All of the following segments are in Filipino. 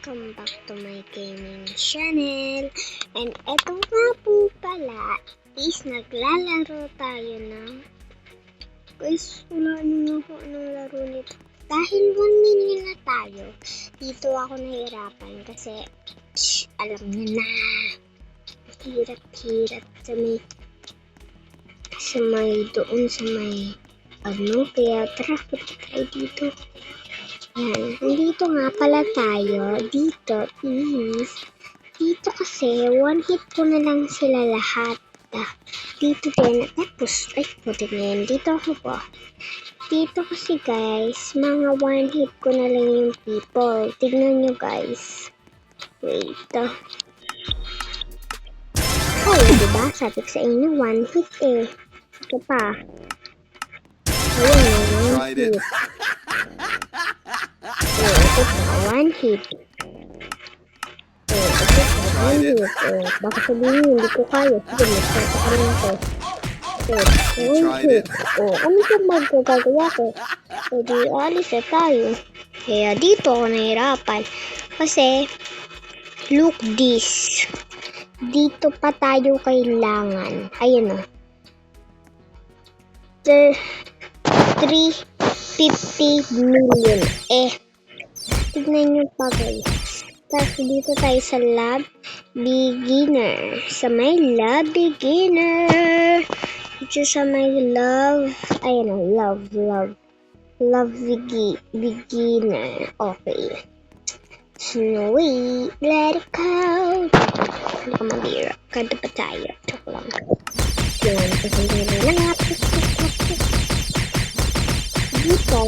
welcome back to my gaming channel. And eto nga po pala is naglalaro tayo ng... Guys, wala nyo po anong laro nito. Dahil 1 million na tayo, dito ako nahirapan kasi alam nyo na, hirap sa may kaya tara, punta tayo dito. Yan, nandito nga pala tayo. Dito kasi one hit ko na lang sila lahat. Dito din, tapos, puti na yan. Dito ako po. Dito kasi guys, mga one hit ko na lang yung people. Tignan nyo guys. Wait. Oh, diba? Sabi ko sa inyo, one hit eh. Ito pa. Ayan, one hit. Ito pa, one hit. Baka sabihin hindi ko kaya. Sige, magpapaka ka lang ko. One hit. Ano yung magkagagawa ko? Di alis na tayo. Kaya dito ako nahirapan. Kasi, look this. Dito pa tayo kailangan. Ayan o. 350 million. Tignan nyo pa guys. Tapos dito tayo sa lab beginner. Sa may lab beginner. Dito sa may love. Ayan o, love beginner. Okay. Snowy, let it go. Hindi ka mabira. Kanta pa tayo. Choke lang. Yun. Dito,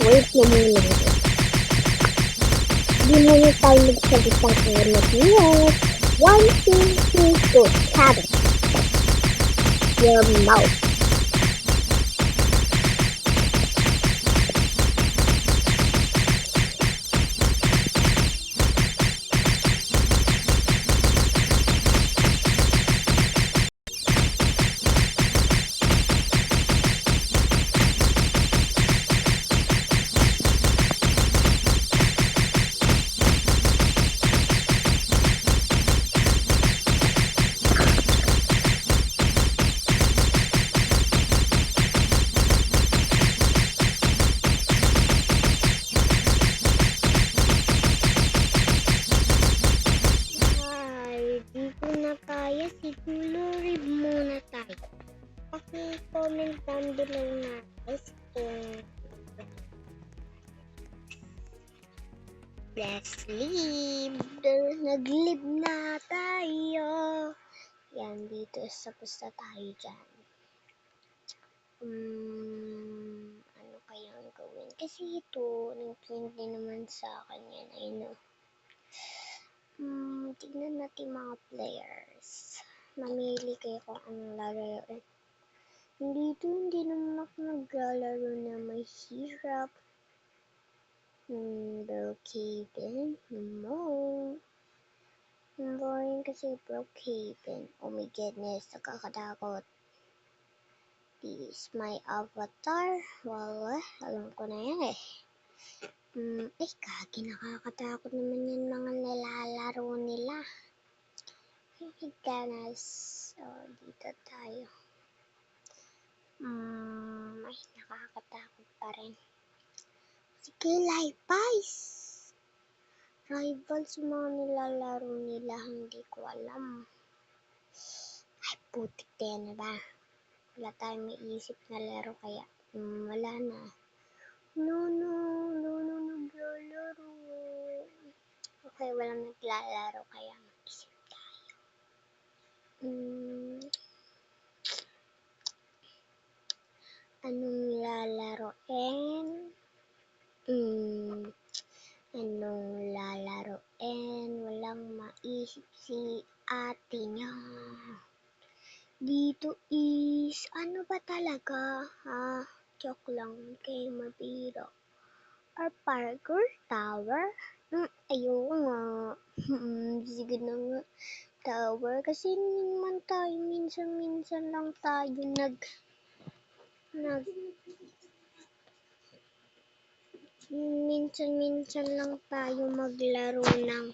wait na muna. Di muna tayo nagsalitang kainat niyo. 1, 2, 3, go. Have it. Your mouth. Siguro rib muna tayo. Comment down below na guys kung let's leave. Nag-leave na tayo. Yan, dito tapos na tayo dyan. Ano kayang gawin? Kasi ito, nag-20 naman sa akin yan. I know. Tignan natin mga players. Mamili kayo kung anong lalaroin. Dito, hindi naman ako naglalaro na may hirap. Brookhaven? No. Boring kasi Brookhaven. Oh my goodness, nakakatakot. This is my avatar. Well, alam ko na yan eh. Kagi nakakatakot naman yan mga nilalaro nila. Oh my goodness. Dito tayo. Nakakatakot pa rin. Sige, live guys. Rivals mga nilalaro nila, hindi ko alam. Ay, putik din na ba? Wala tayong maiisip na laro kaya wala na. No, naglalaro. Okay, walang naglalaro kaya mag-isip tayo. Anong lalaroin? Anong lalaroin? Walang maisip si ate niya. Dito is, ano ba talaga? Joke lang kay mabiro. Or Parker Tower? Ayoko nga. Sige na nga. Tower. Kasi naman tayo, minsan lang tayo minsan-minsan lang tayo maglaro ng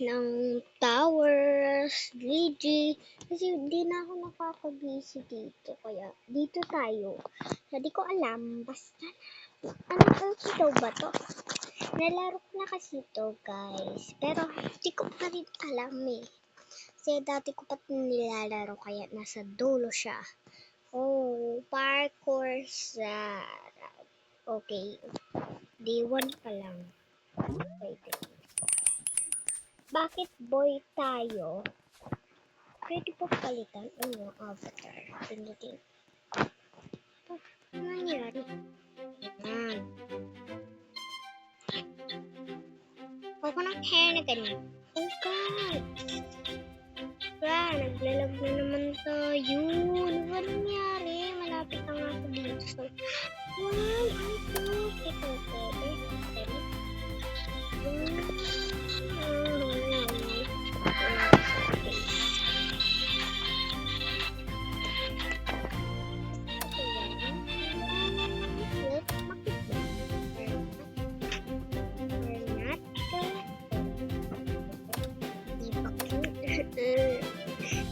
ng towers, Gigi. Kasi di na ako nakaka-busy dito. Kaya dito tayo. Hindi ko alam. Basta daw ba to? Nalaro ko na kasi to, guys. Pero di ko pa rin alam eh. Kasi dati ko pa nilalaro kaya nasa dulo siya. Oh, parkour sa... Okay. Day 1 pa lang. Wait. Bakit boy tayo? Pwede pa palitan ang avatar. Pindutin. Ano nangyari? Ako ng hair na ganun. Oh God! Naglalag na naman tayo. Ano ba nangyari? Malapit na nga ako dito. Wow! Ito.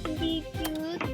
Hindi cute.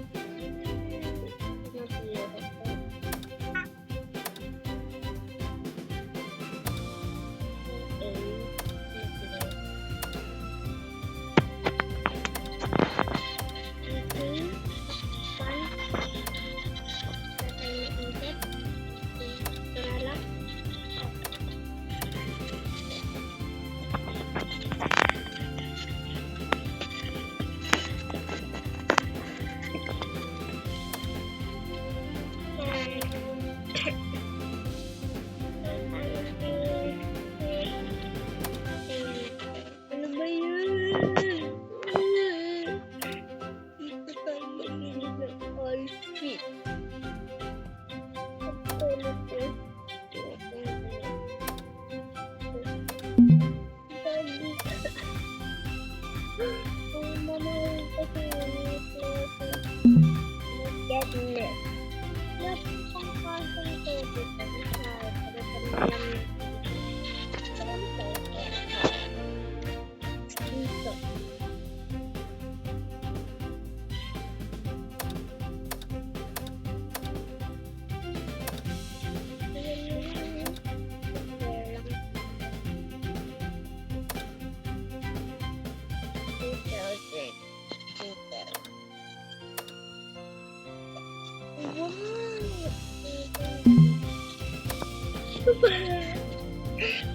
Ano ba yun? Dito tayo mamili ng outfit.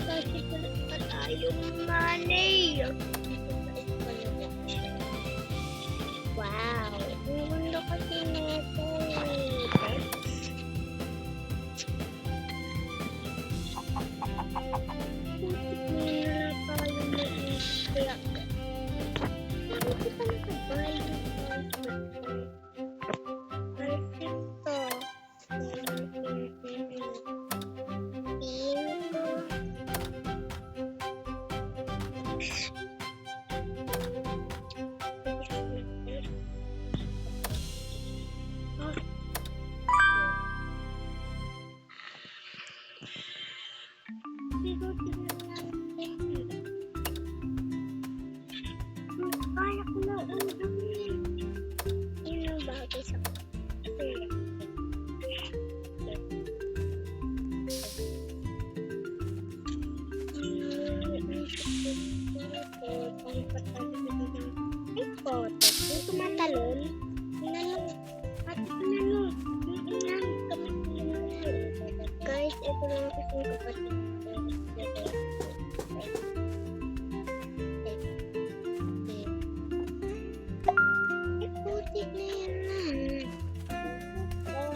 Bakit wala pa tayong money? Wow! Ang ganda kasi nito eh. Kaya ko na yun ang bagay sa ay po, yung tumatalon guys, ito lang kasi yung kapatid putik na yan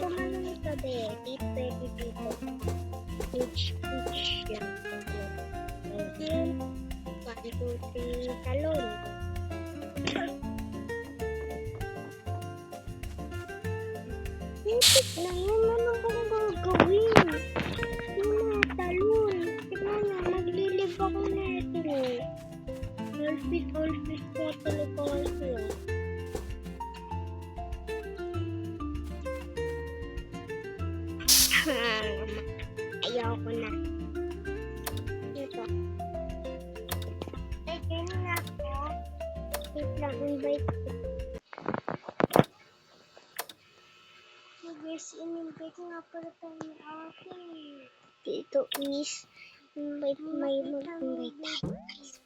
tumalon ka be dito peach yan pati talon putik na yan ano ba gagawin yung mga talon tignan nyo naglilib ako na ito Alfit po talaga kasi ayaw ko na lang, invite. Guys, in-invite nga pala tayo ni ate. Dito is, invite, may mag-invite tayo guys.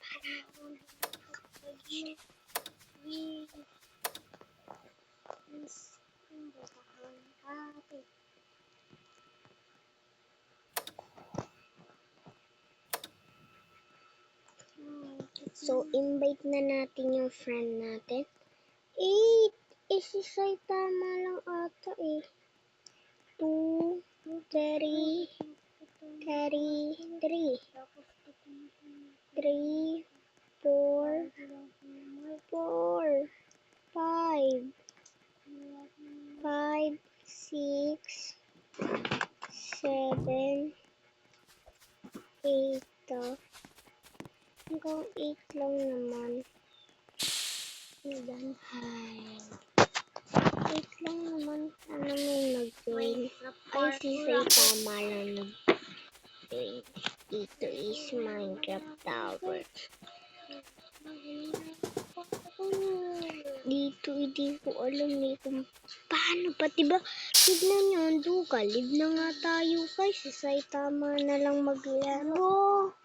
So, invite na natin yung friend natin. Isisay tama lang ata eh. 2, 3, 3, 4, 5, 6, 7, 8. Hanggang 8 lang naman. Ayan. 8 lang naman. Ano may nag-join? Ay, sisay tama lang nag-join. Dito is Minecraft Tower. Dito, hindi ko alam eh kung paano pa. Diba, tignan nyo, anduga. Live na nga tayo guys. Sisay tama na lang maglaro.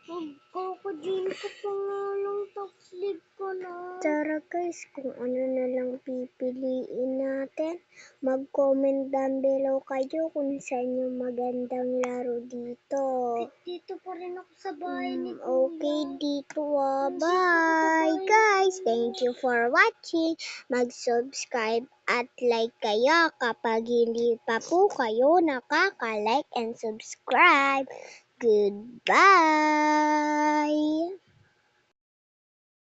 Magkakadin ko pa nga lang, tapos live ko na. Tara guys, kung ano na lang pipiliin natin. Mag-comment down below kayo kung saan yung magandang laro dito. Dito pa rin ako sa bahay ni Kuya. Okay, dito Bye guys! Thank you for watching. Mag-subscribe at like kayo kapag hindi pa po kayo nakaka-like and subscribe. Goodbye!